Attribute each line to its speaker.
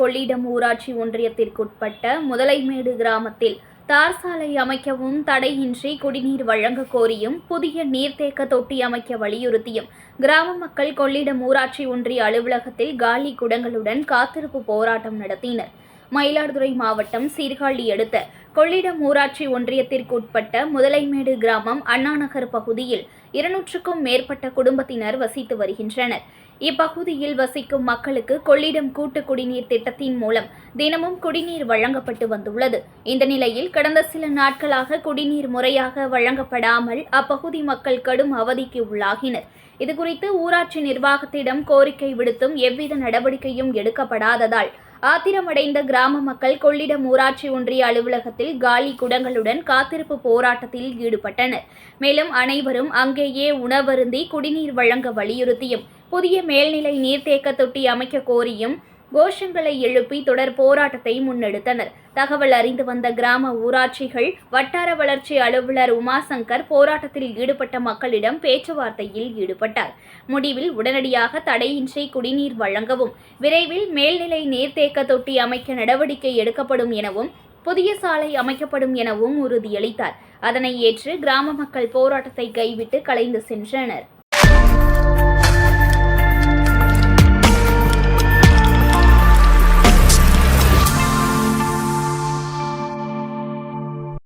Speaker 1: கொள்ளிடம் ஊராட்சி ஒன்றியத்திற்குட்பட்ட முதலைமேடு கிராமத்தில் தார் சாலை அமைக்கவும் தடையின்றி குடிநீர் வழங்க கோரியும் புதிய நீர்த்தேக்க தொட்டி அமைக்க வலியுறுத்தியும் கிராம மக்கள் கொள்ளிடம் ஊராட்சி ஒன்றிய அலுவலகத்தில் காலி குடங்களுடன் காத்திருப்பு போராட்டம் நடத்தினர். மயிலாடுதுறை மாவட்டம் சீர்காழி அடுத்த கொள்ளிடம் ஊராட்சி ஒன்றியத்திற்குட்பட்ட முதலைமேடு கிராமம் அண்ணாநகர் பகுதியில் 200க்கும் மேற்பட்ட குடும்பத்தினர் வசித்து வருகின்றனர். இப்பகுதியில் வசிக்கும் மக்களுக்கு கொள்ளிடம் கூட்டு குடிநீர் திட்டத்தின் மூலம் தினமும் குடிநீர் வழங்கப்பட்டு வந்துள்ளது. இந்த நிலையில் கடந்த சில நாட்களாக குடிநீர் முறையாக வழங்கப்படாமல் அப்பகுதி மக்கள் கடும் அவதிக்கு உள்ளாகினர். இதுகுறித்து ஊராட்சி நிர்வாகத்திடம் கோரிக்கை விடுத்தும் எவ்வித நடவடிக்கையும் எடுக்கப்படாததால் ஆத்திரமடைந்த கிராம மக்கள் கொள்ளிடம் ஊராட்சி ஒன்றிய அலுவலகத்தில் காலி குடங்களுடன் காத்திருப்பு போராட்டத்தில் ஈடுபட்டனர். மேலும் அனைவரும் அங்கேயே உணவருந்தி குடிநீர் வழங்க வலியுறுத்தியும் புதிய மேல்நிலை நீர்த்தேக்க தொட்டி அமைக்க கோரியும் கோஷங்களை எழுப்பி தொடர் போராட்டத்தை முன்னெடுத்தனர். தகவல் அறிந்து வந்த கிராம ஊராட்சிகள் வட்டார வளர்ச்சி அலுவலர் உமாசங்கர் போராட்டத்தில் ஈடுபட்ட மக்களிடம் பேச்சுவார்த்தையில் ஈடுபட்டார். முடிவில் உடனடியாக தடையின்றி குடிநீர் வழங்கவும் விரைவில் மேல்நிலை நீர்த்தேக்க தொட்டி அமைக்க நடவடிக்கை எடுக்கப்படும் எனவும் புதிய சாலை அமைக்கப்படும் எனவும் உறுதியளித்தார். அதனை ஏற்று கிராம மக்கள் போராட்டத்தை கைவிட்டு கலைந்து சென்றனர்.